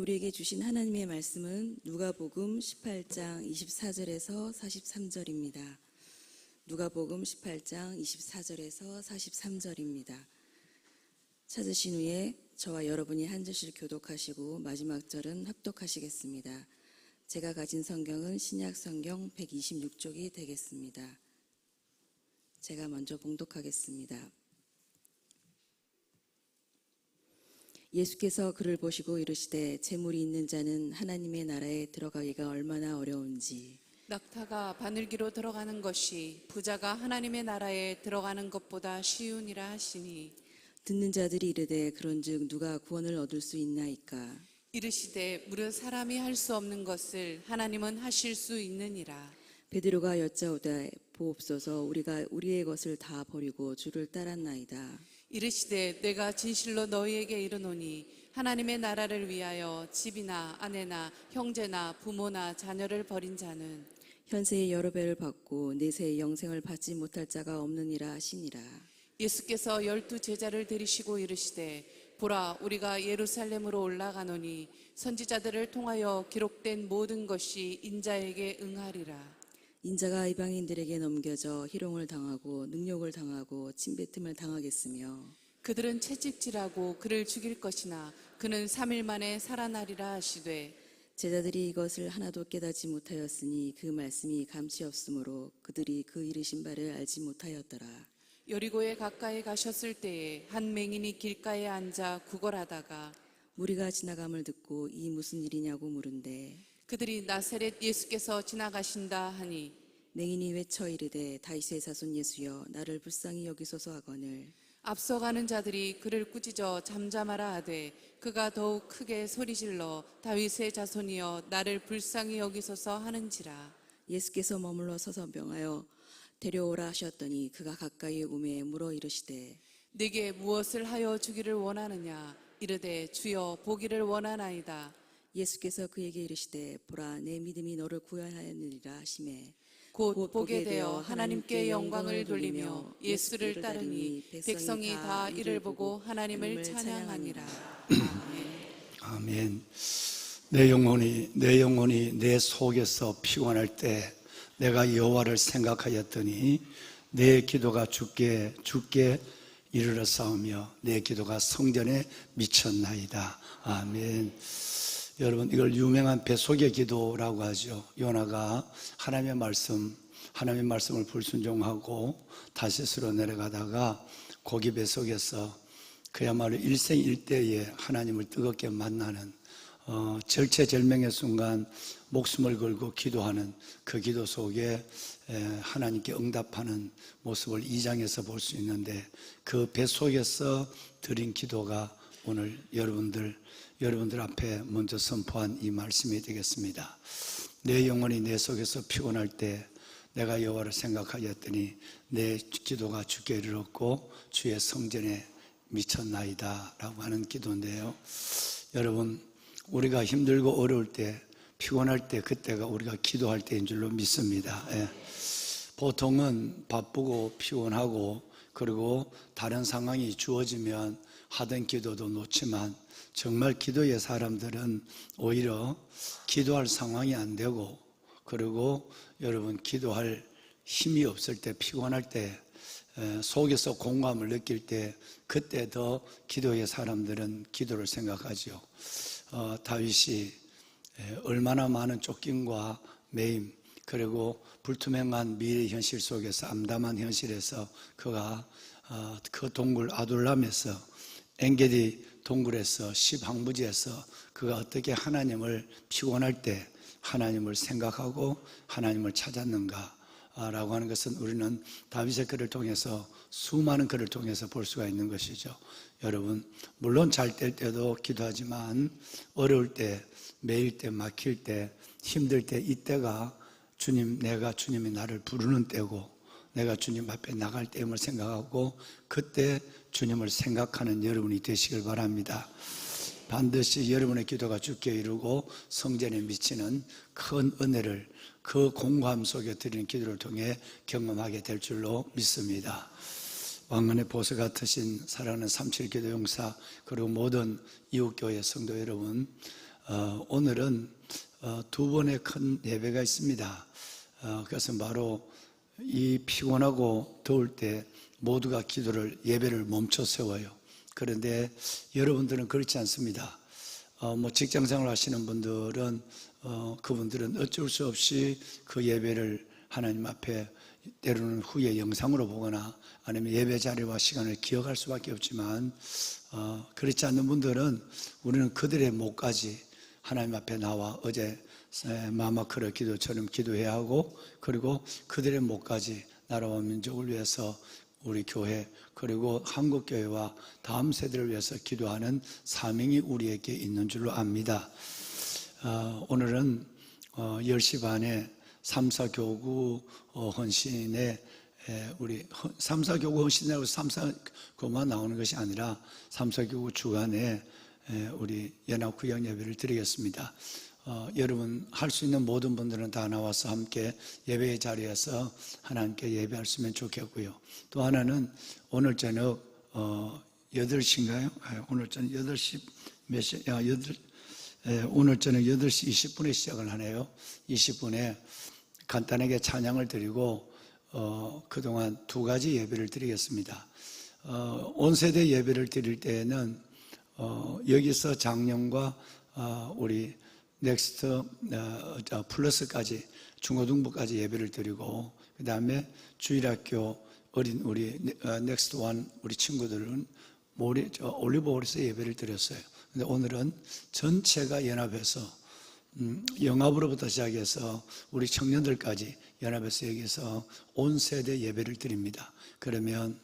우리에게 주신 하나님의 말씀은 누가복음 18장 24절에서 43절입니다. 누가복음 18장 24절에서 43절입니다. 찾으신 후에 저와 여러분이 한 절씩 교독하시고 마지막 절은 합독하시겠습니다. 제가 가진 성경은 신약 성경 126쪽이 되겠습니다. 제가 먼저 봉독하겠습니다. 예수께서 그를 보시고 이르시되 재물이 있는 자는 하나님의 나라에 들어가기가 얼마나 어려운지 낙타가 바늘기로 들어가는 것이 부자가 하나님의 나라에 들어가는 것보다 쉬우니라 하시니 듣는 자들이 이르되 그런즉 누가 구원을 얻을 수 있나이까. 이르시되 무릇 사람이 할 수 없는 것을 하나님은 하실 수 있느니라. 베드로가 여짜오되 보옵소서 우리가 우리의 것을 다 버리고 주를 따랐나이다. 이르시되 내가 진실로 너희에게 이르노니 하나님의 나라를 위하여 집이나 아내나 형제나 부모나 자녀를 버린 자는 현세의 여러 배를 받고 내세의 영생을 받지 못할 자가 없느니라 하시니라. 예수께서 12 제자를 데리시고 이르시되 보라 우리가 예루살렘으로 올라가노니 선지자들을 통하여 기록된 모든 것이 인자에게 응하리라. 인자가 이방인들에게 넘겨져 희롱을 당하고 능욕을 당하고 침뱉음을 당하겠으며 그들은 채찍질하고 그를 죽일 것이나 그는 3일 만에 살아나리라 하시되 제자들이 이것을 하나도 깨닫지 못하였으니 그 말씀이 감치 없으므로 그들이 그 이르신 바를 알지 못하였더라. 여리고에 가까이 가셨을 때에 한 맹인이 길가에 앉아 구걸하다가 무리가 지나감을 듣고 이 무슨 일이냐고 물은데 그들이 나사렛 예수께서 지나가신다 하니 맹인이 외쳐 이르되 다윗의 자손 예수여 나를 불쌍히 여기소서 하거늘 앞서가는 자들이 그를 꾸짖어 잠잠하라 하되 그가 더욱 크게 소리질러 다윗의 자손이여 나를 불쌍히 여기소서 하는지라. 예수께서 머물러 서서 명하여 데려오라 하셨더니 그가 가까이 오매 물어 이르시되 네게 무엇을 하여 주기를 원하느냐. 이르되 주여 보기를 원하나이다. 예수께서 그에게 이르시되 보라 내 믿음이 너를 구원하였느니라 하시매 곧 보게 되어 하나님께 영광을 돌리며 예수를 따르니 백성이 다 이를 보고 하나님을 찬양하니라. 아멘. 내 영혼이 내 속에서 피곤할 때 내가 여호와를 생각하였더니 내 기도가 주께 이르러 싸우며 내 기도가 성전에 미쳤나이다. 아멘. 여러분 이걸 유명한 뱃속의 기도라고 하죠. 요나가 하나님의 말씀을 불순종하고 다시스로 내려가다가 고기 뱃속에서 그야말로 일생일대에 하나님을 뜨겁게 만나는 절체절명의 순간 목숨을 걸고 기도하는 그 기도 속에 하나님께 응답하는 모습을 2장에서 볼 수 있는데 그 뱃속에서 드린 기도가 오늘 여러분들 앞에 먼저 선포한 이 말씀이 되겠습니다. 내 영혼이 내 속에서 피곤할 때 내가 여호와를 생각하였더니 내 기도가 주께 이르렀고 주의 성전에 미쳤나이다 라고 하는 기도인데요. 여러분 우리가 힘들고 어려울 때 피곤할 때 그때가 우리가 기도할 때인 줄로 믿습니다. 보통은 바쁘고 피곤하고 그리고 다른 상황이 주어지면 하던 기도도 놓지만 정말 기도의 사람들은 오히려 기도할 상황이 안 되고 그리고 여러분 기도할 힘이 없을 때 피곤할 때 속에서 공감을 느낄 때 그때 더 기도의 사람들은 기도를 생각하죠. 다윗이 얼마나 많은 쫓김과 매임 그리고 불투명한 미래 현실 속에서 암담한 현실에서 그가 그 동굴 아둘람에서 엔게디 동굴에서 시방부지에서 그가 어떻게 하나님을 피곤할 때 하나님을 생각하고 하나님을 찾았는가 라고 하는 것은 우리는 다윗의 글을 통해서 수많은 글을 통해서 볼 수가 있는 것이죠. 여러분 물론 잘 될 때도 기도하지만 어려울 때 매일 때 막힐 때 힘들 때 이때가 내가 주님이 나를 부르는 때고 내가 주님 앞에 나갈 때임을 생각하고 그때 주님을 생각하는 여러분이 되시길 바랍니다. 반드시 여러분의 기도가 주께 이루고 성전에 미치는 큰 은혜를 그 공감 속에 드리는 기도를 통해 경험하게 될 줄로 믿습니다. 왕관의 보석 같으신 사랑하는 37기도 용사 그리고 모든 이웃교회 성도 여러분, 오늘은 두 번의 큰 예배가 있습니다. 그것은 바로 이 피곤하고 더울 때 모두가 기도를 예배를 멈춰 세워요. 그런데 여러분들은 그렇지 않습니다. 직장생활 하시는 분들은 그분들은 어쩔 수 없이 그 예배를 하나님 앞에 때로는 후에 영상으로 보거나 아니면 예배 자리와 시간을 기억할 수밖에 없지만 그렇지 않는 분들은 우리는 그들의 목까지 하나님 앞에 나와 어제 마마크르 기도처럼 기도해야 하고, 그리고 그들의 목까지 나라와 민족을 위해서 우리 교회 그리고 한국교회와 다음 세대를 위해서 기도하는 사명이 우리에게 있는 줄로 압니다. 오늘은 10시 반에 삼사교구 헌신에 우리 삼사교구 헌신이라고 삼사교구만 나오는 것이 아니라 삼사교구 주간에 우리 연합구역 예배를 드리겠습니다. 여러분 할 수 있는 모든 분들은 다 나와서 함께 예배의 자리에서 하나님께 예배할 수 있으면 좋겠고요. 또 하나는 오늘 저녁 8시인가요? 오늘 저녁 8시 몇 시? 오늘 저녁 8시 20분에 시작을 하네요. 20분에 간단하게 찬양을 드리고 그동안 두 가지 예배를 드리겠습니다. 온 세대 예배를 드릴 때에는 여기서 장년과 우리 넥스트 플러스까지 중고등부까지 예배를 드리고, 그 다음에 주일학교 어린 우리 넥스트 원 우리 친구들은 올리브홀에서 예배를 드렸어요. 근데 오늘은 전체가 연합해서 영합으로부터 시작해서 우리 청년들까지 연합해서 여기서 온 세대 예배를 드립니다. 그러면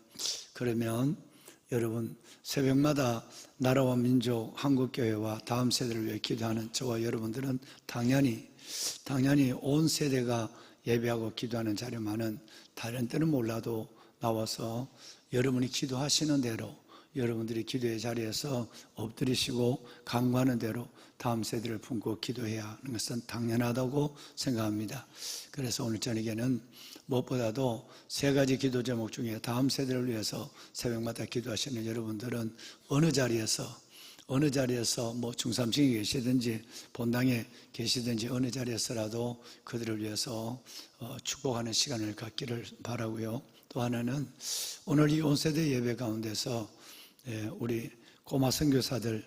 여러분 새벽마다 나라와 민족 한국교회와 다음 세대를 위해 기도하는 저와 여러분들은 당연히 온 세대가 예배하고 기도하는 자리만은 다른 때는 몰라도 나와서 여러분이 기도하시는 대로 여러분들이 기도의 자리에서 엎드리시고 간구하는 대로 다음 세대를 품고 기도해야 하는 것은 당연하다고 생각합니다. 그래서 오늘 저녁에는 무엇보다도 세 가지 기도 제목 중에 다음 세대를 위해서 새벽마다 기도하시는 여러분들은 어느 자리에서 중삼층에 계시든지 본당에 계시든지 어느 자리에서라도 그들을 위해서 축복하는 시간을 갖기를 바라고요. 또 하나는 오늘 이 온 세대 예배 가운데서 우리 꼬마 선교사들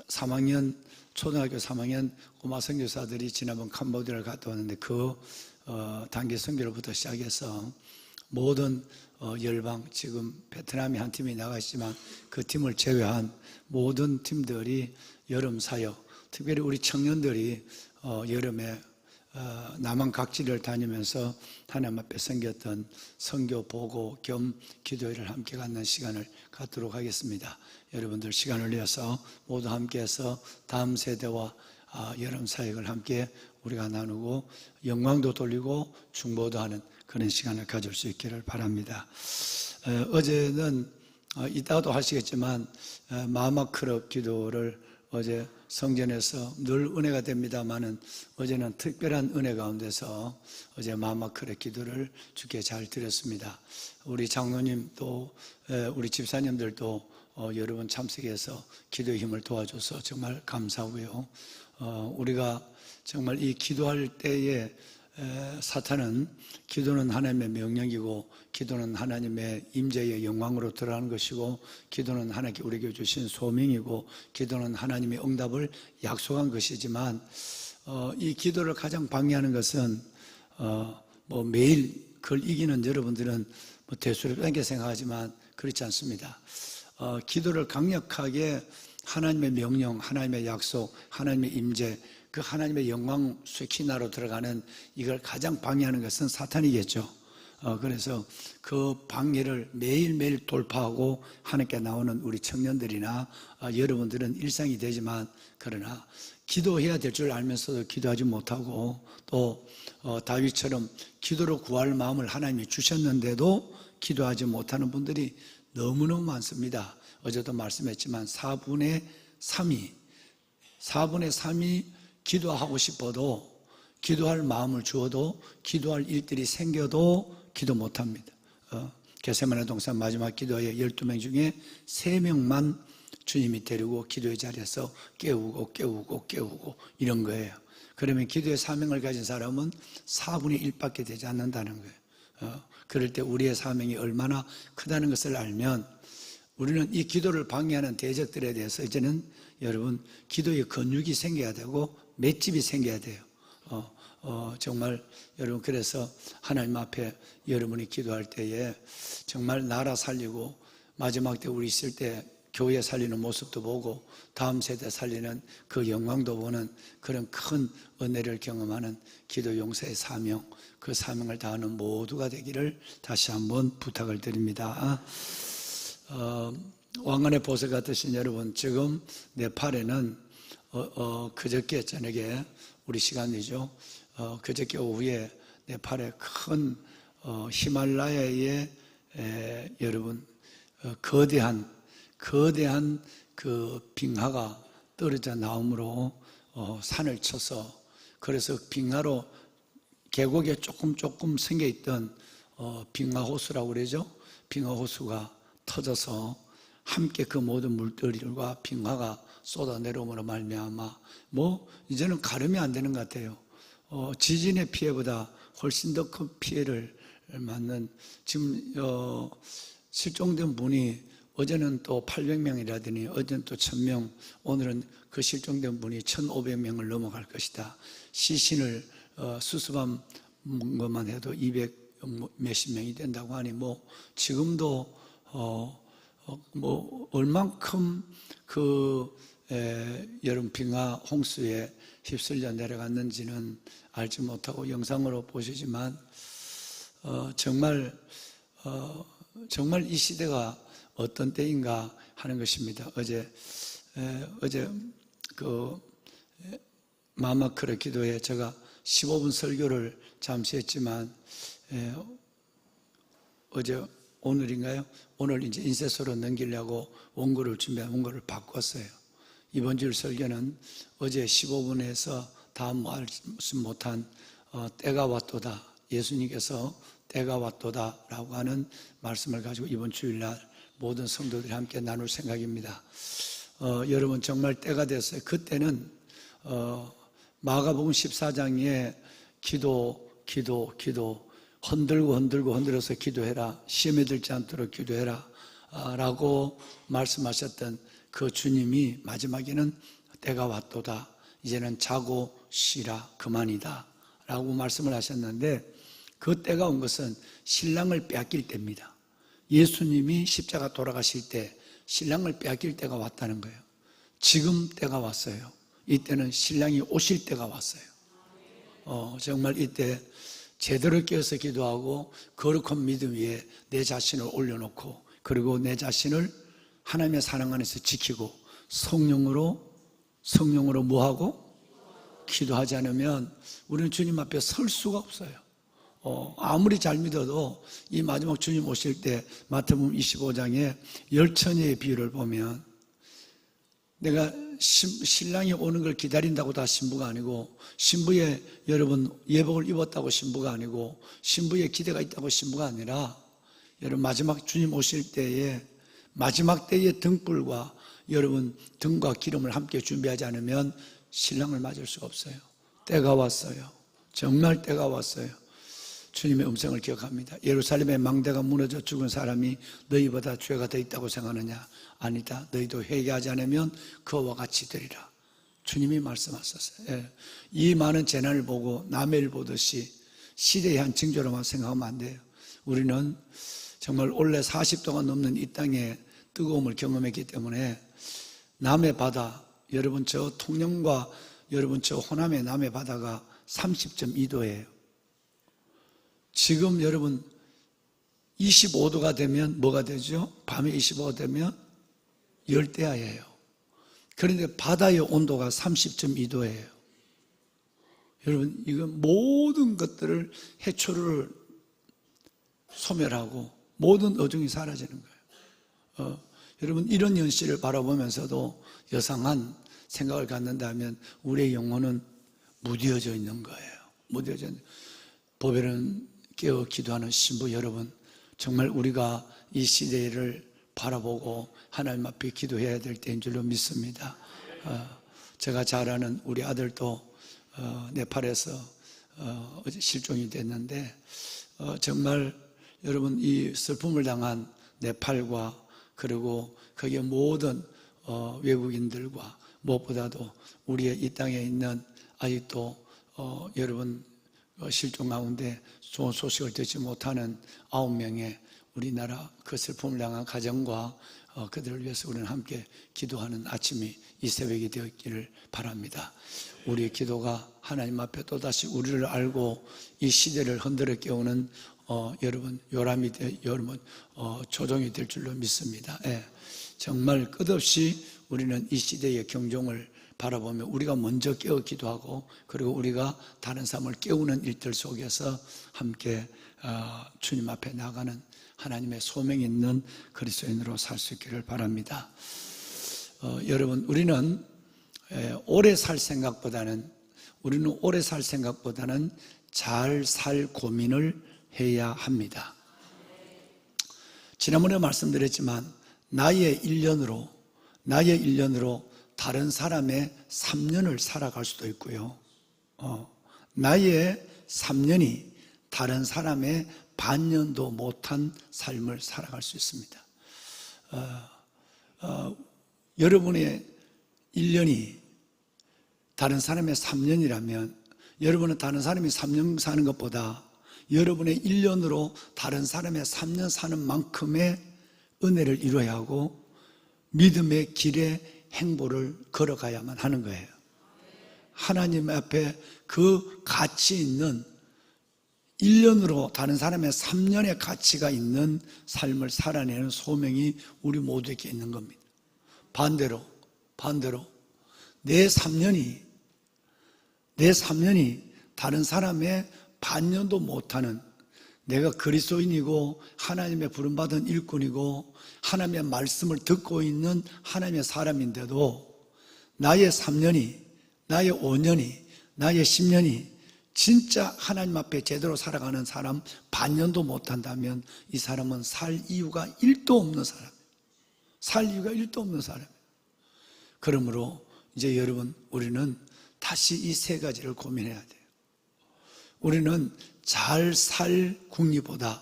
3학년 초등학교 3학년 꼬마 선교사들이 지난번 캄보디아를 갔다 왔는데 그 단기 선교로부터 시작해서 모든 열방, 지금 베트남이 한 팀이 나가 있지만 그 팀을 제외한 모든 팀들이 여름 사역, 특별히 우리 청년들이 여름에 남한 각지를 다니면서 하나님 앞에 섬겼던 선교 보고 겸 기도회를 함께 갖는 시간을 갖도록 하겠습니다. 여러분들 시간을 내서 모두 함께해서 다음 세대와 여름 사역을 함께 우리가 나누고 영광도 돌리고 중보도 하는 그런 시간을 가질 수 있기를 바랍니다. 어제는 이따도 하시겠지만 마마크럽 기도를 어제 성전에서 늘 은혜가 됩니다마는 어제는 특별한 은혜 가운데서 어제 마마크럽 기도를 주께 잘 드렸습니다. 우리 장로님 또 우리 집사님들도 여러 번 참석해서 기도의 힘을 도와줘서 정말 감사하고요. 우리가 정말 이 기도할 때에 사탄은 기도는 하나님의 명령이고 기도는 하나님의 임재의 영광으로 들어가는 것이고 기도는 하나님께 우리에게 주신 소명이고 기도는 하나님의 응답을 약속한 것이지만 이 기도를 가장 방해하는 것은 매일 그걸 이기는 여러분들은 대수롭게 생각하지만 그렇지 않습니다. 기도를 강력하게 하나님의 명령, 하나님의 약속, 하나님의 임재, 그 하나님의 영광 쇠키나로 들어가는 이걸 가장 방해하는 것은 사탄이겠죠. 그래서 그 방해를 매일매일 돌파하고 하나님께 나오는 우리 청년들이나 여러분들은 일상이 되지만 그러나 기도해야 될 줄 알면서도 기도하지 못하고 또 다윗처럼 기도로 구할 마음을 하나님이 주셨는데도 기도하지 못하는 분들이 너무너무 많습니다. 어제도 말씀했지만 4분의 3이 기도하고 싶어도 기도할 마음을 주어도 기도할 일들이 생겨도 기도 못합니다. 겟세마네 동산 마지막 기도에 12명 중에 3명만 주님이 데리고 기도의 자리에서 깨우고 이런 거예요. 그러면 기도의 사명을 가진 사람은 4분의 1밖에 되지 않는다는 거예요. 그럴 때 우리의 사명이 얼마나 크다는 것을 알면 우리는 이 기도를 방해하는 대적들에 대해서 이제는 여러분 기도의 근육이 생겨야 되고 맷집이 생겨야 돼요. 정말 여러분 그래서 하나님 앞에 여러분이 기도할 때에 정말 나라 살리고 마지막 때 우리 있을 때 교회 살리는 모습도 보고 다음 세대 살리는 그 영광도 보는 그런 큰 은혜를 경험하는 기도 용사의 사명, 그 사명을 다하는 모두가 되기를 다시 한번 부탁을 드립니다. 왕관의 보석 같으신 여러분, 지금 내 팔에는 그저께 저녁에 우리 시간이죠. 그저께 오후에 내 팔에 큰 히말라야의 여러분 거대한 그 빙하가 떨어져 나옴으로 산을 쳐서 그래서 빙하로 계곡에 조금 생겨 있던 빙하호수라고 그러죠. 빙하호수가 터져서 함께 그 모든 물들과 빙하가 쏟아 내려옴으로 말미암아 이제는 가늠이 안 되는 것 같아요. 지진의 피해보다 훨씬 더 큰 피해를 맞는 지금 실종된 분이 어제는 또 800명이라더니 어제는 또 1000명, 오늘은 그 실종된 분이 1500명을 넘어갈 것이다. 시신을 수습한 것만 해도 200 몇십 명이 된다고 하니 지금도 얼만큼 여름 빙하 홍수에 휩쓸려 내려갔는지는 알지 못하고 영상으로 보시지만 정말 이 시대가 어떤 때인가 하는 것입니다. 어제 그 마마크르 기도에 제가 15분 설교를 잠시 했지만 어제 오늘인가요? 오늘 이제 인쇄소로 넘기려고 원고를 준비한 원고를 바꿨어요. 이번 주 설교는 어제 15분에서 다 말씀 못한 때가 왔도다. 예수님께서 때가 왔도다라고 하는 말씀을 가지고 이번 주일날 모든 성도들이 함께 나눌 생각입니다. 여러분 정말 때가 됐어요. 그때는 마가복음 14장에 기도 흔들어서 기도해라. 시험에 들지 않도록 기도해라 라고 말씀하셨던 그 주님이 마지막에는 때가 왔도다. 이제는 자고 쉬라. 그만이다 라고 말씀을 하셨는데 그 때가 온 것은 신랑을 빼앗길 때입니다. 예수님이 십자가 돌아가실 때 신랑을 빼앗길 때가 왔다는 거예요. 지금 때가 왔어요. 이때는 신랑이 오실 때가 왔어요. 정말 이때 제대로 깨어서 기도하고 거룩한 믿음 위에 내 자신을 올려놓고 그리고 내 자신을 하나님의 사랑 안에서 지키고 성령으로 뭐하고? 기도하지 않으면 우리는 주님 앞에 설 수가 없어요. 아무리 잘 믿어도 이 마지막 주님 오실 때 마태복음 25장에 열처녀의 비유를 보면 내가 신랑이 오는 걸 기다린다고 다 신부가 아니고 신부의 여러분 예복을 입었다고 신부가 아니고 신부의 기대가 있다고 신부가 아니라 여러분 마지막 주님 오실 때에 마지막 때의 등불과 여러분 등과 기름을 함께 준비하지 않으면 신랑을 맞을 수가 없어요. 때가 왔어요. 정말 때가 왔어요. 주님의 음성을 기억합니다. 예루살렘의 망대가 무너져 죽은 사람이 너희보다 죄가 더 있다고 생각하느냐? 아니다. 너희도 회개하지 않으면 그와 같이 되리라. 주님이 말씀하셨어요. 이 많은 재난을 보고 남의 일 보듯이 시대의 한 징조로만 생각하면 안 돼요. 우리는 정말 올해 40도가 넘는 이 땅에 뜨거움을 경험했기 때문에 남해 바다, 여러분 저 통영과 여러분 저 호남의 남해 바다가 30.2도예요. 지금 여러분 25도가 되면 뭐가 되죠? 밤에 25도가 되면 열대야예요. 그런데 바다의 온도가 30.2도예요. 여러분 이건 모든 것들을 해초를 소멸하고 모든 어종이 사라지는 거예요. 여러분 이런 현실을 바라보면서도 여상한 생각을 갖는다면 우리의 영혼은 무뎌져 있는 거예요. 무뎌져 있는 보배는 깨어 기도하는 신부 여러분, 정말 우리가 이 시대를 바라보고 하나님 앞에 기도해야 될 때인 줄로 믿습니다. 제가 잘 아는 우리 아들도 네팔에서 어제 실종이 됐는데 정말 여러분 이 슬픔을 당한 네팔과 그리고 거기에 모든 외국인들과 무엇보다도 우리의 이 땅에 있는 아직도 여러분 실종 가운데 좋은 소식을 듣지 못하는 9명의 우리나라 그 슬픔을 당한 가정과 그들을 위해서 우리는 함께 기도하는 아침이 이 새벽이 되었기를 바랍니다. 우리의 기도가 하나님 앞에 또다시 우리를 알고 이 시대를 흔들어 깨우는 여러분 여러분 조종이 될 줄로 믿습니다. 예. 정말 끝없이 우리는 이 시대의 경종을 바라보며 우리가 먼저 깨어 기도하고 그리고 우리가 다른 사람을 깨우는 일들 속에서 함께 주님 앞에 나가는 하나님의 소명 있는 그리스도인으로 살 수 있기를 바랍니다. 여러분 우리는 오래 살 생각보다는 잘 살 고민을 해야 합니다. 지난번에 말씀드렸지만 나의 1년으로 다른 사람의 3년을 살아갈 수도 있고요. 나의 3년이 다른 사람의 반년도 못한 삶을 살아갈 수 있습니다. 여러분의 1년이 다른 사람의 3년이라면 여러분은 다른 사람이 3년 사는 것보다 여러분의 1년으로 다른 사람의 3년 사는 만큼의 은혜를 이루어야 하고 믿음의 길에 행보를 걸어가야만 하는 거예요. 하나님 앞에 그 가치 있는 1년으로 다른 사람의 3년의 가치가 있는 삶을 살아내는 소명이 우리 모두에게 있는 겁니다. 반대로 내 3년이 다른 사람의 반년도 못하는 내가 그리스도인이고 하나님의 부름받은 일꾼이고 하나님의 말씀을 듣고 있는 하나님의 사람인데도 나의 3년이, 나의 5년이, 나의 10년이 진짜 하나님 앞에 제대로 살아가는 사람 반년도 못한다면 이 사람은 살 이유가 1도 없는 사람이에요. 그러므로 이제 여러분 우리는 다시 이 세 가지를 고민해야 돼요. 우리는 잘 살 궁리보다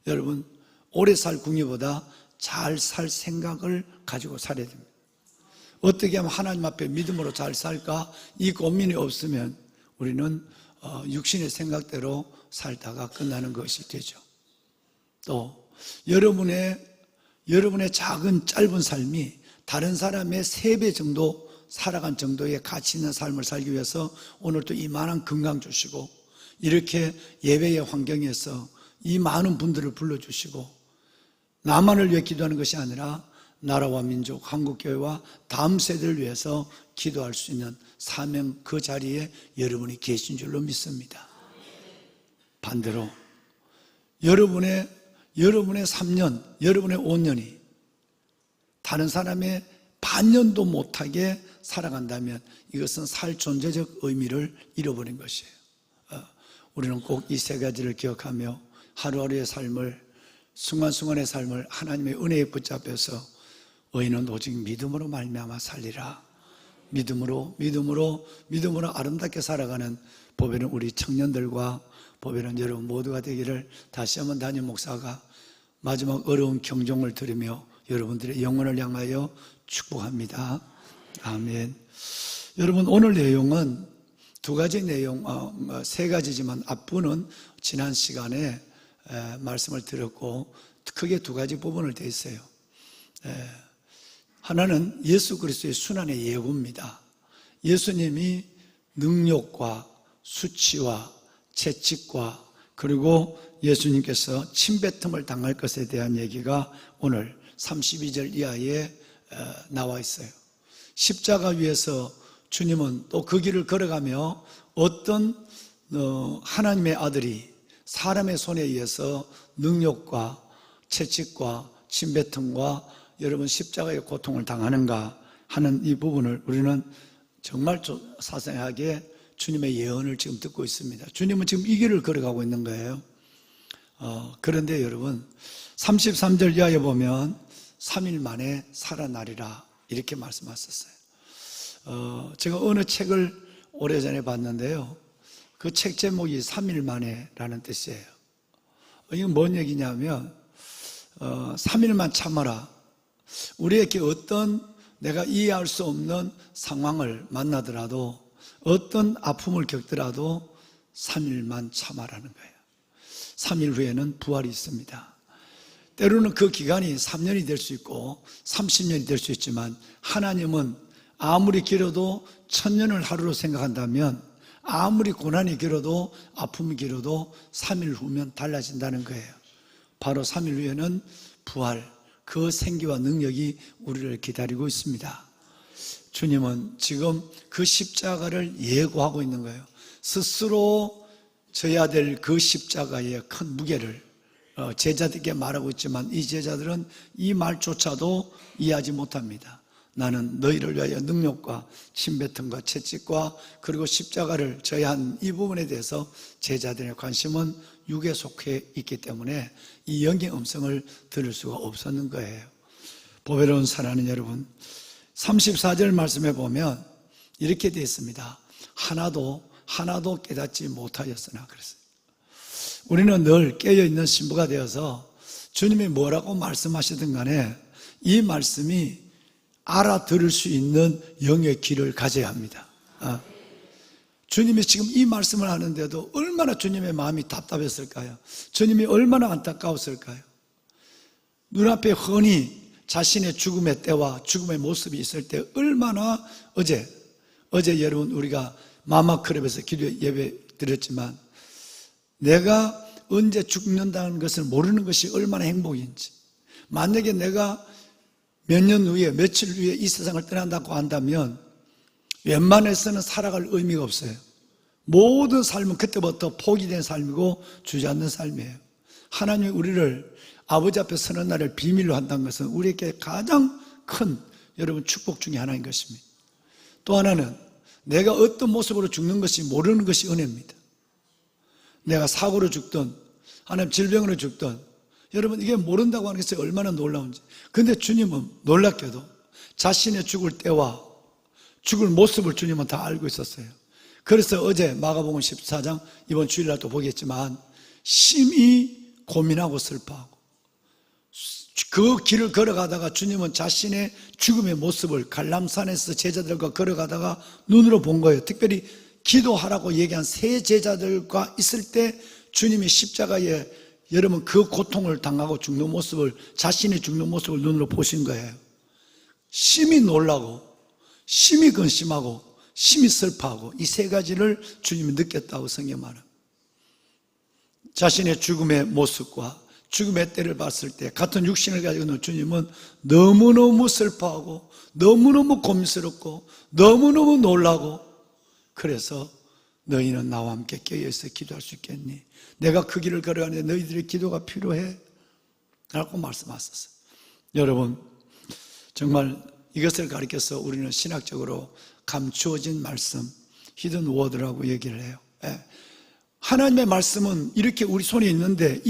여러분 오래 살 궁리보다 잘 살 생각을 가지고 살아야 됩니다. 어떻게 하면 하나님 앞에 믿음으로 잘 살까? 이 고민이 없으면 우리는 육신의 생각대로 살다가 끝나는 것이 되죠. 또 여러분의 작은 짧은 삶이 다른 사람의 3배 정도 살아간 정도의 가치 있는 삶을 살기 위해서 오늘 또 이만한 건강 주시고 이렇게 예배의 환경에서 이 많은 분들을 불러주시고 나만을 위해 기도하는 것이 아니라 나라와 민족, 한국교회와 다음 세대를 위해서 기도할 수 있는 사명 그 자리에 여러분이 계신 줄로 믿습니다. 반대로 여러분의 3년, 여러분의 5년이 다른 사람의 반년도 못하게 살아간다면 이것은 살 존재적 의미를 잃어버린 것이에요. 우리는 꼭 이 세 가지를 기억하며 하루하루의 삶을 순간순간의 삶을 하나님의 은혜에 붙잡혀서 의인은 오직 믿음으로 말미암아 살리라. 믿음으로 아름답게 살아가는 보배는 우리 청년들과 보배는 여러분 모두가 되기를 다시 한번 담임 목사가 마지막 어려운 경종을 들으며 여러분들의 영혼을 향하여 축복합니다. 아멘. 여러분 오늘 내용은 세 가지지만 앞부분은 지난 시간에 말씀을 드렸고 크게 2가지 부분을 돼 있어요. 하나는 예수 그리스도의 순환의 예고입니다. 예수님이 능욕과 수치와 채찍과 그리고 예수님께서 침뱉음을 당할 것에 대한 얘기가 오늘 32절 이하에 나와 있어요. 십자가 위에서 주님은 또 그 길을 걸어가며 어떤 하나님의 아들이 사람의 손에 의해서 능욕과 채찍과 침뱉음과 여러분 십자가의 고통을 당하는가 하는 이 부분을 우리는 정말 사생하게 주님의 예언을 지금 듣고 있습니다. 주님은 지금 이 길을 걸어가고 있는 거예요. 그런데 여러분 33절 이하에 보면 3일 만에 살아나리라 이렇게 말씀하셨어요. 제가 어느 책을 오래전에 봤는데요, 그 책 제목이 3일 만에 라는 뜻이에요. 이건 뭔 얘기냐면 3일만 참아라. 우리에게 어떤 내가 이해할 수 없는 상황을 만나더라도, 어떤 아픔을 겪더라도 3일만 참아라는 거예요. 3일 후에는 부활이 있습니다. 때로는 그 기간이 3년이 될 수 있고 30년이 될 수 있지만, 하나님은 아무리 길어도 1000년을 하루로 생각한다면, 아무리 고난이 길어도 아픔이 길어도 3일 후면 달라진다는 거예요. 바로 3일 후에는 부활, 그 생기와 능력이 우리를 기다리고 있습니다. 주님은 지금 그 십자가를 예고하고 있는 거예요. 스스로 져야 될 그 십자가의 큰 무게를 제자들에게 말하고 있지만, 이 제자들은 이 말조차도 이해하지 못합니다. 나는 너희를 위하여 능력과 침뱉음과 채찍과 그리고 십자가를 져야 한 이 부분에 대해서 제자들의 관심은 육에 속해 있기 때문에 이 영의 음성을 들을 수가 없었는 거예요. 보배로운 사랑하는 여러분, 34절 말씀에 보면 이렇게 되어 있습니다. 하나도 깨닫지 못하였으나 그랬어요. 우리는 늘 깨어있는 신부가 되어서 주님이 뭐라고 말씀하시든 간에 이 말씀이 알아들을 수 있는 영의 귀를 가져야 합니다. 주님이 지금 이 말씀을 하는데도 얼마나 주님의 마음이 답답했을까요? 주님이 얼마나 안타까웠을까요? 눈앞에 흔히 자신의 죽음의 때와 죽음의 모습이 있을 때 얼마나 어제 여러분 우리가 마마클럽에서 기도 예배 드렸지만, 내가 언제 죽는다는 것을 모르는 것이 얼마나 행복인지, 만약에 내가 몇 년 후에 며칠 후에 이 세상을 떠난다고 한다면 웬만해서는 살아갈 의미가 없어요. 모든 삶은 그때부터 포기된 삶이고 주저앉는 삶이에요. 하나님이 우리를 아버지 앞에 서는 날을 비밀로 한다는 것은 우리에게 가장 큰 여러분 축복 중에 하나인 것입니다. 또 하나는 내가 어떤 모습으로 죽는 것이 모르는 것이 은혜입니다. 내가 사고로 죽든 하나님 질병으로 죽든, 여러분 이게 모른다고 하는 것이 얼마나 놀라운지. 근데 주님은 놀랍게도 자신의 죽을 때와 죽을 모습을 주님은 다 알고 있었어요. 그래서 어제 마가복음 14장 이번 주일날 또 보겠지만 심히 고민하고 슬퍼하고, 그 길을 걸어가다가 주님은 자신의 죽음의 모습을 갈람산에서 제자들과 걸어가다가 눈으로 본 거예요. 특별히 기도하라고 얘기한 세 제자들과 있을 때 주님이 십자가에 여러분 그 고통을 당하고 죽는 모습을, 자신이 죽는 모습을 눈으로 보신 거예요. 심히 놀라고, 심히 근심하고, 심히 슬퍼하고, 이 세 가지를 주님이 느꼈다고 성경에 말합니다. 자신의 죽음의 모습과 죽음의 때를 봤을 때 같은 육신을 가지고 있는 주님은 너무너무 슬퍼하고 너무너무 고민스럽고 너무너무 놀라고, 그래서 너희는 나와 함께 깨어있어 기도할 수 있겠니? 내가 그 길을 걸어가는데 너희들의 기도가 필요해 라고 말씀하셨어요. 여러분, 정말 이것을 가리켜서 우리는 신학적으로 감추어진 말씀, 히든 워드라고 얘기를 해요. 하나님의 말씀은 이렇게 우리 손에 있는데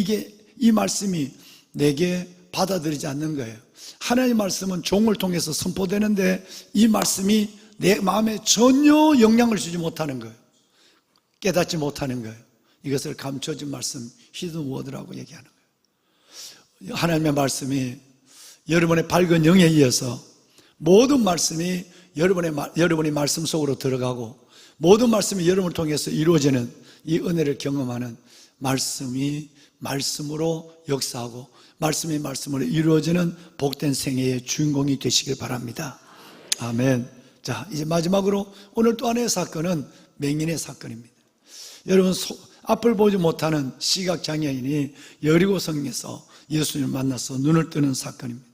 이 말씀이 내게 받아들이지 않는 거예요. 하나님의 말씀은 종을 통해서 선포되는데 이 말씀이 내 마음에 전혀 영향을 주지 못하는 거예요. 깨닫지 못하는 거예요. 이것을 감춰진 말씀, 히든 워드라고 얘기하는 거예요. 하나님의 말씀이 여러분의 밝은 영에 의해서 모든 말씀이 여러분의 말씀 속으로 들어가고, 모든 말씀이 여러분을 통해서 이루어지는 이 은혜를 경험하는 말씀이 말씀으로 역사하고 말씀이 말씀으로 이루어지는 복된 생애의 주인공이 되시길 바랍니다. 아멘. 자, 이제 마지막으로 오늘 또 하나의 사건은 맹인의 사건입니다. 여러분, 앞을 보지 못하는 시각장애인이 여리고성에서 예수님을 만나서 눈을 뜨는 사건입니다.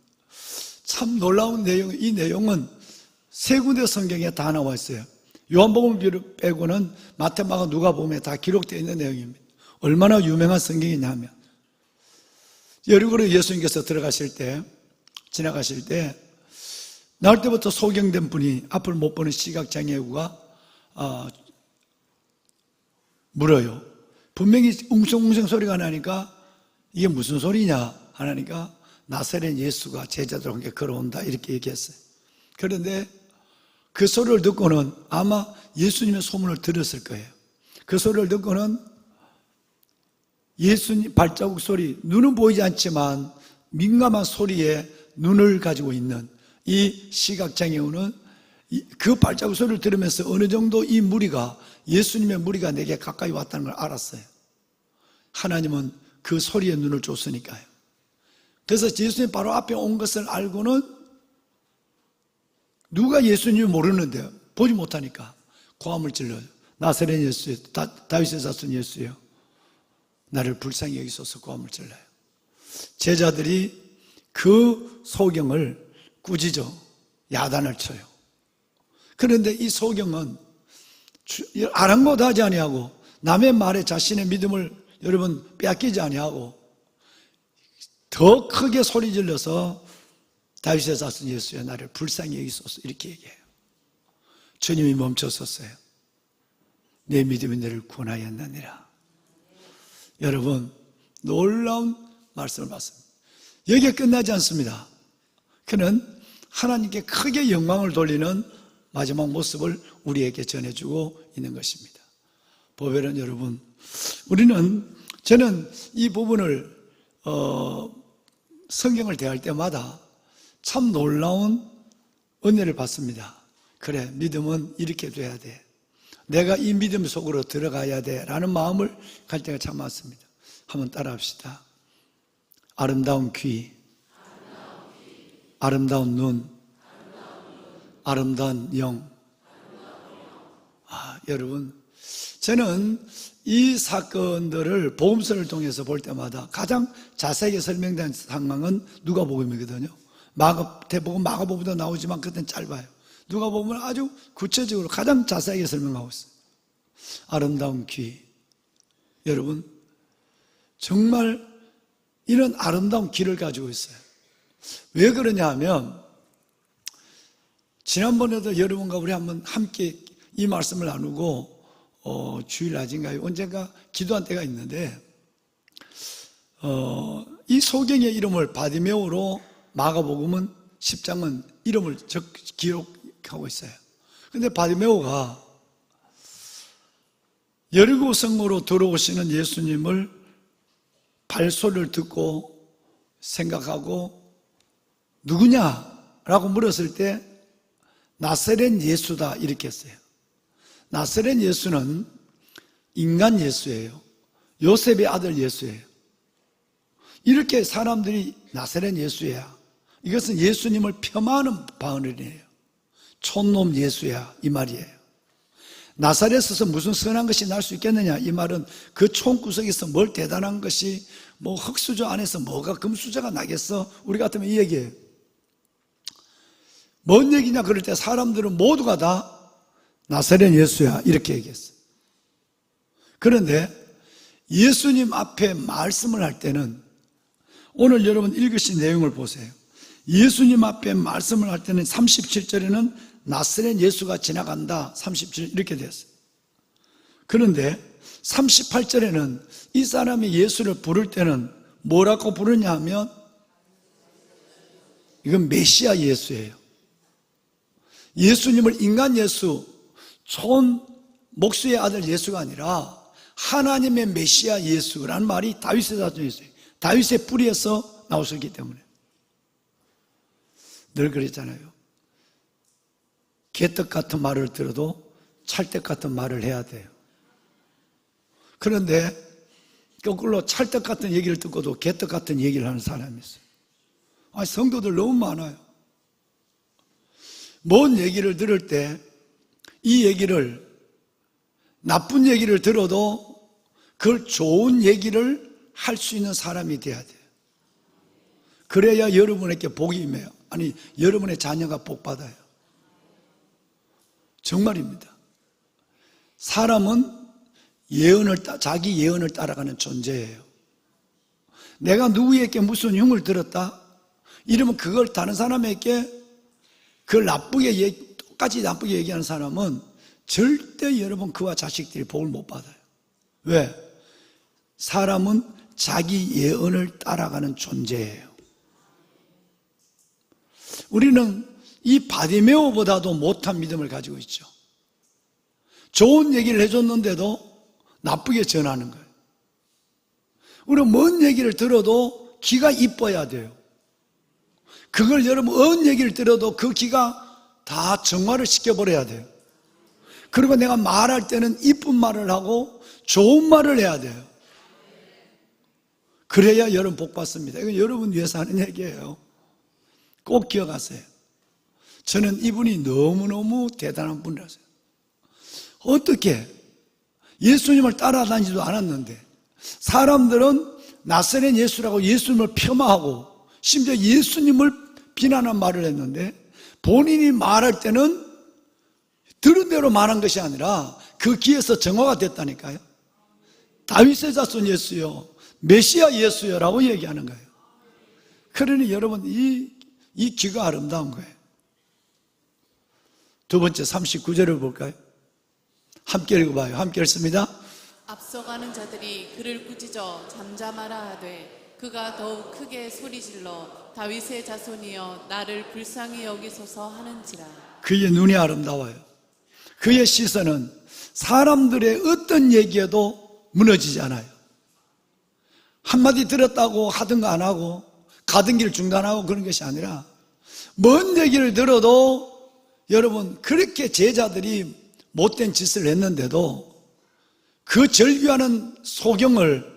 참 놀라운 내용, 이 내용은 세 군데 성경에 다 나와 있어요. 요한복음 빼고는 마태, 마가, 누가복음에 다 기록되어 있는 내용입니다. 얼마나 유명한 성경이냐면, 여리고로 예수님께서 지나가실 때 나올 때부터 소경된 분이, 앞을 못 보는 시각장애우가 물어요. 분명히 웅성웅성 소리가 나니까 이게 무슨 소리냐 하니까 나사렛 예수가 제자들과 함께 걸어온다 이렇게 얘기했어요. 그런데 그 소리를 듣고는 아마 예수님의 소문을 들었을 거예요. 그 소리를 듣고는 예수님 발자국 소리, 눈은 보이지 않지만 민감한 소리에 눈을 가지고 있는 이 시각장애우는 그 발자국 소리를 들으면서 어느 정도 이 무리가, 예수님의 무리가 내게 가까이 왔다는 걸 알았어요. 하나님은 그 소리에 눈을 줬으니까요. 그래서 예수님 바로 앞에 온 것을 알고는 누가 예수님을 모르는데요. 보지 못하니까 고함을 질러요. 나사렛 예수요, 다윗의 자손 예수요, 나를 불쌍히 여기소서 고함을 질러요. 제자들이 그 소경을 꾸짖어 야단을 쳐요. 그런데 이 소경은 아랑곳하지 아니하고 남의 말에 자신의 믿음을 여러분 빼앗기지 아니하고 더 크게 소리 질러서 다윗의 자손 예수여 나를 불쌍히 여기소서 이렇게 얘기해요. 주님이 멈춰섰어요. 내 믿음이 너를 구원하였느니라. 여러분 놀라운 말씀을 받습니다. 여기에 끝나지 않습니다. 그는 하나님께 크게 영광을 돌리는 마지막 모습을 우리에게 전해주고 있는 것입니다. 보배는 여러분, 저는 이 부분을 성경을 대할 때마다 참 놀라운 은혜를 받습니다. 그래, 믿음은 이렇게 돼야 돼. 내가 이 믿음 속으로 들어가야 돼 라는 마음을 갈 때가 참 많습니다. 한번 따라합시다. 아름다운 귀, 아름다운 눈, 아름다운 영. 여러분, 저는 이 사건들을 복음서를 통해서 볼 때마다 가장 자세하게 설명된 상황은 누가복음이거든요. 대복음, 마가복음도 나오지만 그때는 짧아요. 누가복음은 아주 구체적으로 가장 자세하게 설명하고 있어요. 아름다운 귀. 여러분, 정말 이런 아름다운 귀를 가지고 있어요. 왜 그러냐 하면 지난번에도 여러분과 우리 한번 함께 이 말씀을 나누고 주일 낮인가요? 언젠가 기도한 때가 있는데 이 소경의 이름을 바디메오로 마가복음은 10장은 이름을 기록하고 있어요. 그런데 바디메오가 여리고 성으로 들어오시는 예수님을 발소리를 듣고 생각하고 누구냐라고 물었을 때 나사렛 예수다 이렇게 했어요. 나사렛 예수는 인간 예수예요. 요셉의 아들 예수예요. 이렇게 사람들이 나사렛 예수야, 이것은 예수님을 폄하하는 발언이에요. 촌놈 예수야 이 말이에요. 나사렛에서 무슨 선한 것이 날 수 있겠느냐, 이 말은 그 촌구석에서 뭘 대단한 것이, 뭐 흙수저 안에서 뭐가 금수저가 나겠어, 우리 같으면 이 얘기예요. 뭔 얘기냐 그럴 때 사람들은 모두가 다 나사렛 예수야 이렇게 얘기했어요. 그런데 예수님 앞에 말씀을 할 때는, 오늘 여러분 읽으신 내용을 보세요. 예수님 앞에 말씀을 할 때는 37절에는 나사렛 예수가 지나간다 37 이렇게 됐어요. 그런데 38절에는 이 사람이 예수를 부를 때는 뭐라고 부르냐 하면 이건 메시아 예수예요. 예수님을 인간 예수, 촌 목수의 아들 예수가 아니라 하나님의 메시아 예수라는 말이 다윗의 자손 예수예요. 다윗의 뿌리에서 나오셨기 때문에. 늘 그랬잖아요. 개떡 같은 말을 들어도 찰떡 같은 말을 해야 돼요. 그런데 거꾸로 찰떡 같은 얘기를 듣고도 개떡 같은 얘기를 하는 사람이 있어요. 성도들 너무 많아요. 뭔 얘기를 들을 때 이 얘기를, 나쁜 얘기를 들어도 그걸 좋은 얘기를 할 수 있는 사람이 돼야 돼요. 그래야 여러분에게 복이 임해요. 아니, 여러분의 자녀가 복 받아요. 정말입니다. 사람은 자기 예언을 따라가는 존재예요. 내가 누구에게 무슨 흉을 들었다 이러면 그걸 다른 사람에게 그걸 똑같이 나쁘게 얘기하는 사람은 절대 여러분 그와 자식들이 복을 못 받아요. 왜? 사람은 자기 예언을 따라가는 존재예요. 우리는 이 바디메오보다도 못한 믿음을 가지고 있죠. 좋은 얘기를 해줬는데도 나쁘게 전하는 거예요. 우리는 뭔 얘기를 들어도 귀가 이뻐야 돼요. 그걸 여러분 어느 얘기를 들어도 그 귀가 다 정화를 시켜버려야 돼요. 그리고 내가 말할 때는 이쁜 말을 하고 좋은 말을 해야 돼요. 그래야 여러분 복 받습니다. 이건 여러분 위해서 하는 얘기예요. 꼭 기억하세요. 저는 이분이 너무너무 대단한 분이라서요. 어떻게 예수님을 따라다니지도 않았는데 사람들은 나사렛 예수라고 예수님을 폄하하고 심지어 예수님을 비난한 말을 했는데 본인이 말할 때는 들은 대로 말한 것이 아니라 그 귀에서 정화가 됐다니까요. 다윗의 자손 예수요, 메시아 예수요 라고 얘기하는 거예요. 그러니 여러분 이 귀가 아름다운 거예요. 두 번째 39절을 볼까요? 함께 읽어봐요. 함께 읽습니다. 앞서가는 자들이 그를 꾸짖어 잠잠하라 하되 그가 더욱 크게 소리질러 다윗의 자손이여 나를 불쌍히 여기소서 하는지라. 그의 눈이 아름다워요. 그의 시선은 사람들의 어떤 얘기에도 무너지지 않아요. 한마디 들었다고 하든가 안 하고 가던 길 중단하고 그런 것이 아니라 뭔 얘기를 들어도 여러분 그렇게 제자들이 못된 짓을 했는데도 그 절규하는 소경을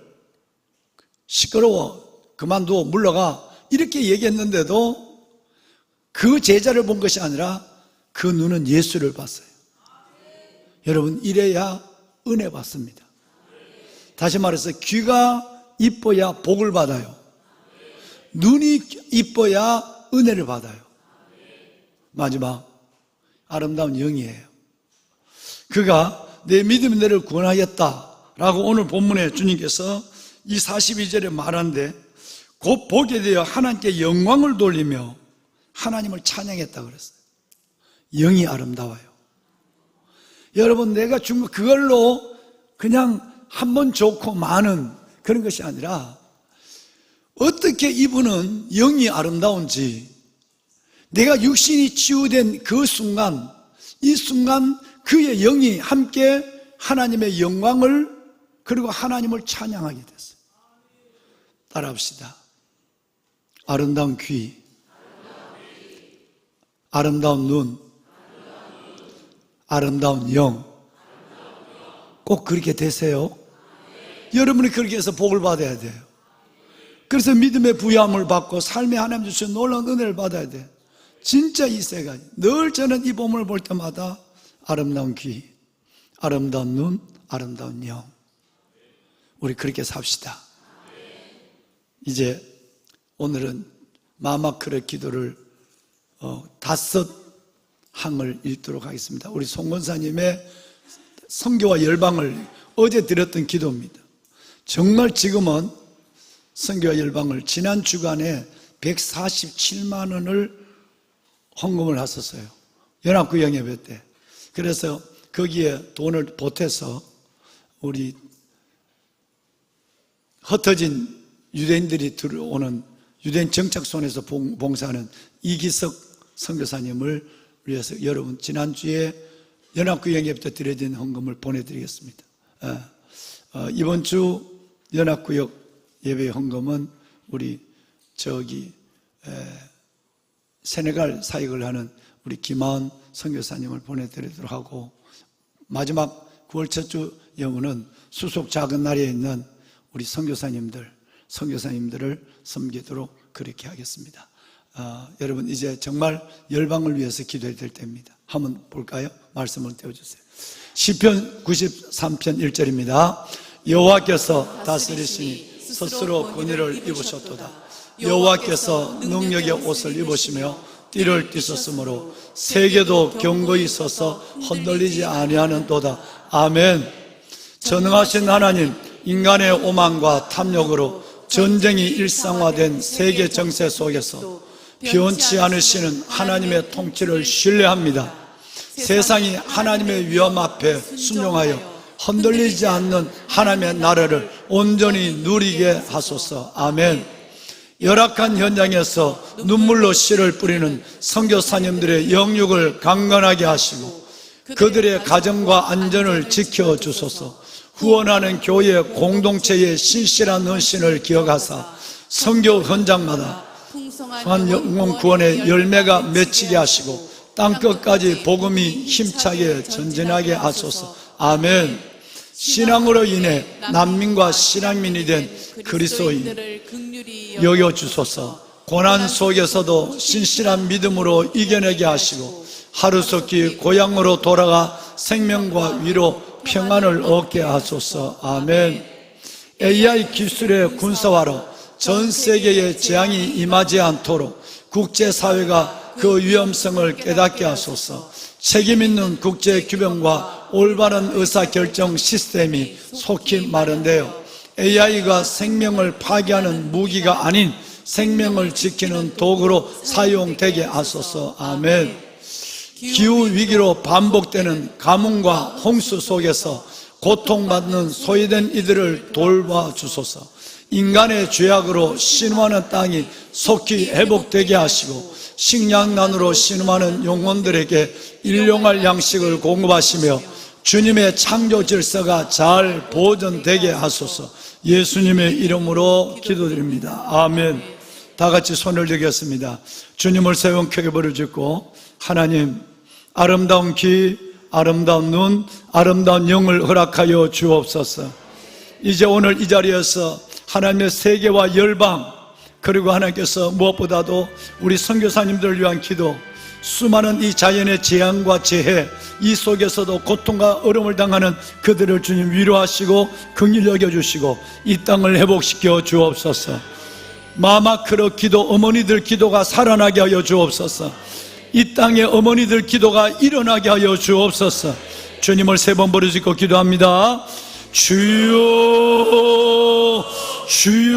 시끄러워 그만두어 물러가 이렇게 얘기했는데도 그 제자를 본 것이 아니라 그 눈은 예수를 봤어요. 여러분 이래야 은혜 받습니다. 다시 말해서 귀가 이뻐야 복을 받아요. 눈이 이뻐야 은혜를 받아요. 마지막 아름다운 영이에요. 그가 내 믿음이 너를 구원하였다라고 오늘 본문에 주님께서 이 42절에 말하는데 곧 보게 되어 하나님께 영광을 돌리며 하나님을 찬양했다 그랬어요. 영이 아름다워요. 여러분 내가 준 거 그걸로 그냥 한 번 좋고 많은 그런 것이 아니라 어떻게 이분은 영이 아름다운지 내가 육신이 치유된 그 순간 이 순간 그의 영이 함께 하나님의 영광을 그리고 하나님을 찬양하게 됐어요. 따라합시다. 아름다운 귀, 아름다운 눈, 아름다운 영. 꼭 그렇게 되세요. 여러분이 그렇게 해서 복을 받아야 돼요. 그래서 믿음의 부여함을 받고 삶에 하나님 주신 놀라운 은혜를 받아야 돼요. 진짜 이 세 가지. 늘 저는 이 본문을 볼 때마다 아름다운 귀, 아름다운 눈, 아름다운 영. 우리 그렇게 삽시다. 이제 오늘은 마마크르 기도를 5항을 읽도록 하겠습니다. 우리 송건사님의 선교와 열방을 어제 드렸던 기도입니다. 정말 지금은 선교와 열방을 지난 주간에 147만 원을 헌금을 하셨어요. 연합구역 예배 때. 그래서 거기에 돈을 보태서 우리 흩어진 유대인들이 들어오는 유대인 정착촌에서 봉사하는 이기석 선교사님을 위해서 여러분 지난주에 연합구역 예배 때 드려진 헌금을 보내드리겠습니다. 이번 주 연합구역 예배 헌금은 우리 세네갈 사역을 하는 우리 김하은 선교사님을 보내드리도록 하고 마지막 9월 첫 주 예물은 수속 작은 날에 있는 우리 선교사님들을 섬기도록 그렇게 하겠습니다. 여러분 이제 정말 열방을 위해서 기도해야 될 때입니다. 한번 볼까요? 말씀을 떼어주세요. 시편 93편 1절입니다. 여호와께서 다스리시니 스스로 권위를 입으셨도다. 여호와께서 능력의 옷을 입으시며 띠를 띠셨으므로 세계도 경고히 서서 흔들리지 아니하는 도다. 아멘. 전능하신 하나님, 인간의 오만과 탐욕으로 전쟁이 일상화된 세계 정세 속에서 변치 않으시는 하나님의 통치를 신뢰합니다. 세상이 하나님의 위엄 앞에 순종하여 흔들리지 않는 하나님의 나라를 온전히 누리게 하소서. 아멘. 열악한 현장에서 눈물로 씨를 뿌리는 선교사님들의 영육을 강건하게 하시고 그들의 가정과 안전을 지켜주소서. 후원하는 교회 공동체의 신실한 헌신을 기억하사 선교 현장마다 풍성한 영혼 구원의 열매가 맺히게 하시고 땅끝까지 복음이 힘차게 전진하게 하소서. 아멘. 신앙으로 인해 난민과 신앙민이 된 그리스도인 여겨주소서. 고난 속에서도 신실한 믿음으로 이겨내게 하시고 하루속히 고향으로 돌아가 생명과 위로 평안을 얻게 하소서. 아멘. AI 기술의 군사화로 전 세계에 재앙이 임하지 않도록 국제사회가 그 위험성을 깨닫게 하소서. 책임있는 국제규범과 올바른 의사결정 시스템이 속히 마련되어 AI가 생명을 파괴하는 무기가 아닌 생명을 지키는 도구로 사용되게 하소서. 아멘. 기후위기로 반복되는 가뭄과 홍수 속에서 고통받는 소외된 이들을 돌봐주소서. 인간의 죄악으로 신음하는 땅이 속히 회복되게 하시고 식량난으로 신음하는 영혼들에게 일용할 양식을 공급하시며 주님의 창조 질서가 잘 보존되게 하소서. 예수님의 이름으로 기도드립니다. 아멘. 다 같이 손을 들겠습니다. 주님을 세운 크게 부르짖고, 하나님, 아름다운 귀, 아름다운 눈, 아름다운 영을 허락하여 주옵소서. 이제 오늘 이 자리에서 하나님의 세계와 열방, 그리고 하나님께서 무엇보다도 우리 선교사님들을 위한 기도, 수많은 이 자연의 재앙과 재해, 이 속에서도 고통과 어려움을 당하는 그들을 주님 위로하시고 긍휼히 여겨주시고 이 땅을 회복시켜 주옵소서. 마마크로 기도, 어머니들 기도가 살아나게 하여 주옵소서. 이 땅의 어머니들 기도가 일어나게 하여 주옵소서. 주님을 세 번 부르짖고 기도합니다. 주여, 주여,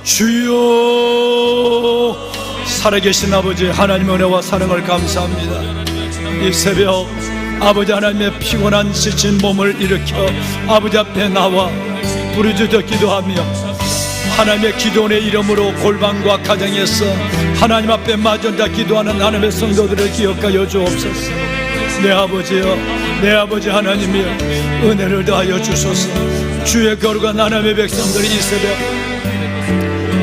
주여. 살아계신 아버지 하나님의 은혜와 사랑을 감사합니다. 이 새벽 아버지 하나님의 피곤한 지친 몸을 일으켜 아버지 앞에 나와 부르짖어 기도하며 하나님의 기도원의 이름으로 골방과 가정에서 하나님 앞에 마전자 기도하는 하나님의 성도들을 기억하여 주옵소서. 내 아버지여, 내 아버지 하나님이여, 은혜를 더하여 주소서. 주의 거룩한 하나님의 백성들이 이 새벽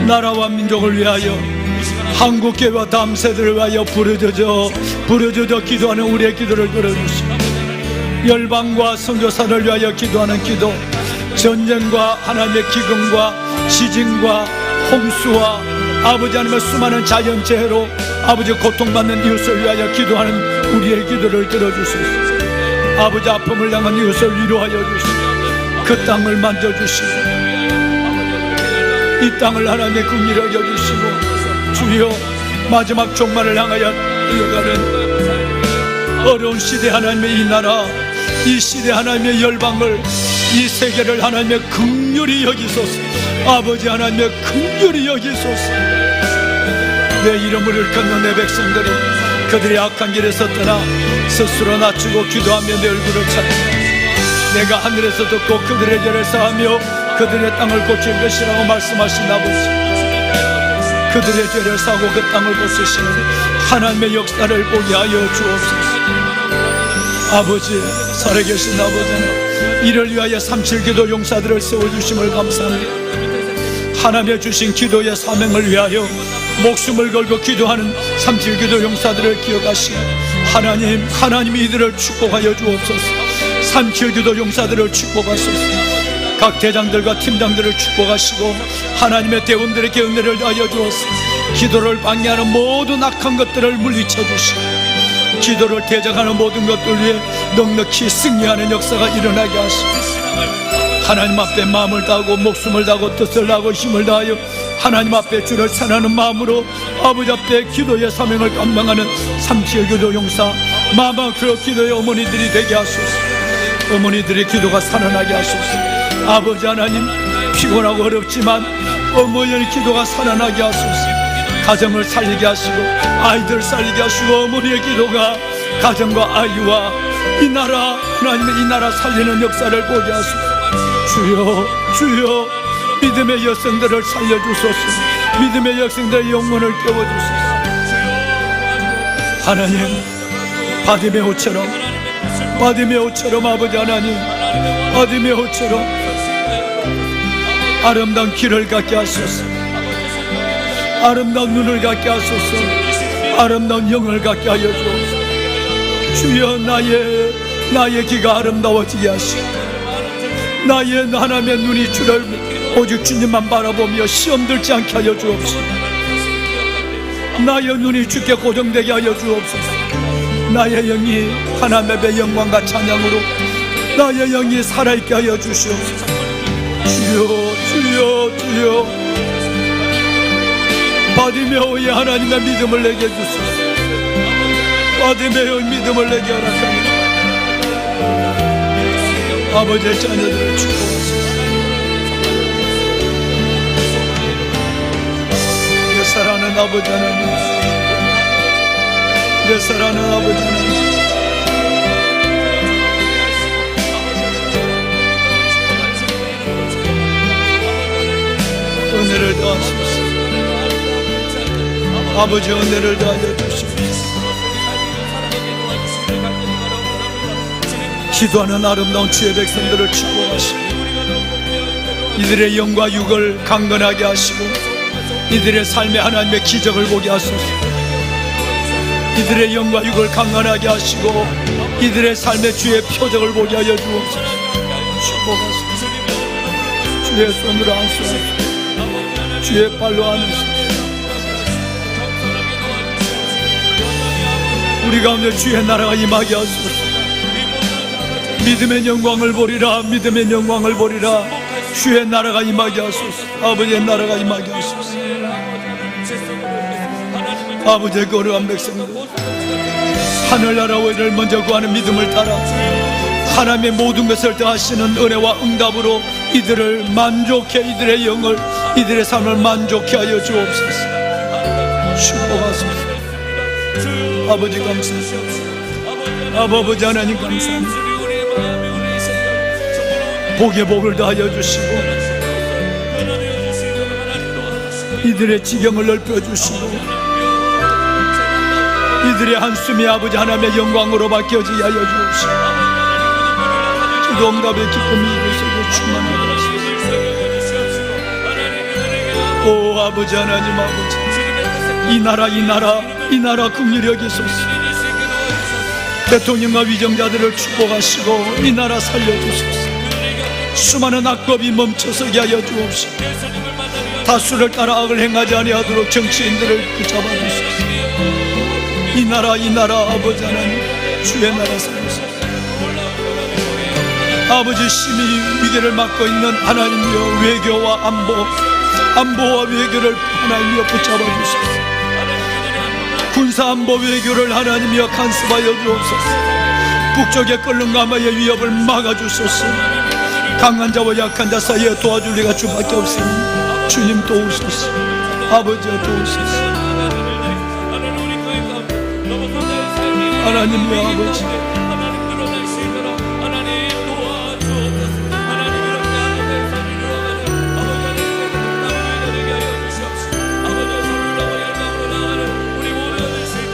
나라와 민족을 위하여, 한국교회와 다음 세대를 위하여 부르짖어 기도하는 우리의 기도를 들어주시고, 열방과 선교사를 위하여 기도하는 기도, 전쟁과 하나님의 기근과 지진과 홍수와 아버지 하나님의 수많은 자연재해로 아버지 고통받는 이웃을 위하여 기도하는 우리의 기도를 들어주소서. 아버지 아픔을 당한 이웃을 위로하여 주시고 그 땅을 만져주시고 이 땅을 하나님의 긍휼히 여겨주시고, 주여 마지막 종말을 향하여 이어가는 어려운 시대 하나님의 이 나라, 이 시대 하나님의 열방을, 이 세계를 하나님의 긍휼히 여기소서. 아버지 하나님의 긍휼히 여기소서. 내 이름을 일컫는 내 백성들이 그들의 악한 길에서 떠나 스스로 낮추고 기도하며 내 얼굴을 찾고 내가 하늘에서 듣고 그들의 죄를 사하며 그들의 땅을 고칠 것이라고 말씀하신 아버지, 그들의 죄를 사고 그 땅을 고치시는 하나님의 역사를 보게 하여 주옵소서. 아버지, 살아계신 아버지는 이를 위하여 37기도 용사들을 세워주심을 감사합니다. 하나님의 주신 기도의 사명을 위하여 목숨을 걸고 기도하는 37기도 용사들을 기억하시고 하나님이 이들을 축복하여 주옵소서. 37기도 용사들을 축복하소서. 각 대장들과 팀장들을 축복하시고 하나님의 대원들에게 은혜를 하여 주옵소서. 기도를 방해하는 모든 악한 것들을 물리쳐 주시고 기도를 대적하는 모든 것들 위해 넉넉히 승리하는 역사가 일어나게 하시옵소서. 하나님 앞에 마음을 다하고 목숨을 다하고 뜻을 다하고 힘을 다하여 하나님 앞에 주를 찬하는 마음으로 아버지 앞에 기도의 사명을 감당하는 37기도 용사 마마크로 기도의 어머니들이 되게 하소서. 어머니들의 기도가 살아나게 하소서. 아버지 하나님, 피곤하고 어렵지만 어머니의 기도가 살아나게 하소서. 가정을 살리게 하시고 아이들 살리게 하시고 어머니의 기도가 가정과 아이와 이 나라, 하나님의 이 나라 살리는 역사를 보게 하소서. 주여, 주여, 믿음의 여성들을 살려주소서. 믿음의 여성들의 영혼을 깨워주소서. 하나님, 바디메오처럼 아버지 하나님, 바디메오처럼 아름다운 길을 갖게 하소서. 아름다운 눈을 갖게 하소서. 아름다운 영을 갖게 하여 주옵소서. 주여, 나의 귀가 아름다워지게 하시고, 나의 하나님의 눈이 주를 오직 주님만 바라보며 시험 들지 않게 하여 주옵소서. 나의 눈이 주께 고정되게 하여 주옵소서. 나의 영이 하나님의 영광과 찬양으로 나의 영이 살아있게 하여 주시옵소서. 주여, 주여, 주여, 바디메오의 하나님의 믿음을 내게 주소서. 바디메오의 믿음을 내게 허락합니다. 아버지의 자녀들을 축복하소서. 내 사랑하는 아버지 하나님, 내 사랑하는 아버지 하나님, 은혜를 더하소서. 아버지, 은혜를 더하여 주시옵소서. 기도하는 아름다운 주의 백성들을 축복하시고, 이들의 영과 육을 강건하게 하시고, 이들의 삶에 하나님의 기적을 보게 하소서. 이들의 영과 육을 강건하게 하시고, 이들의 삶에 주의 표적을 보게 하여 주옵소서. 축복하소서. 주의 손으로 안수하소서. 주의 발로 안으소서. 우리 가운데 주의 나라가 임하게 하소서. 믿음의 영광을 보리라, 믿음의 영광을 보리라. 주의 나라가 임하게 하소서. 아버지의 나라가 임하게 하소서. 아버지의 거룩한 백성들, 하늘나라 의를 먼저 구하는 믿음을 따라 하나님의 모든 것을 더하시는 은혜와 응답으로 이들을 만족해, 이들의 영을, 이들의 삶을 만족해 하여 주옵소서. 축복하소서. 아버지 감사합니다. 아버지 하나님 감사합니다. 복의 복을 더하여 주시고, 이들의 지경을 넓혀주시고, 이들의 한숨이 아버지 하나님의 영광으로 바뀌어지게 하여 주옵시고, 기도 응답의 기쁨이 이곳으로 충만하게 하소서. 오 아버지 하나님, 아버지, 이 나라 긍휼히 여기소서. 대통령과 위정자들을 축복하시고 이 나라 살려주소서. 수많은 악법이 멈춰서게 하여 주옵시고, 다수를 따라 악을 행하지 아니하도록 정치인들을 붙잡아 주소서. 이 나라 아버지 하나님, 주의 나라 살려주소서. 아버지, 심히 위기를 맡고 있는 하나님이여, 외교와 안보와 외교를 하나님이여 붙잡아 주소서. 군사안보 외교를 하나님이여 간섭하여 주옵소서. 북쪽의 끓는 가마의 위협을 막아주소서. 강한 자와 약한 자 사이에 도와줄 리가 주밖에 없으니 주님 도우소서. 아버지여 도우소서. 하나님이여 아버지,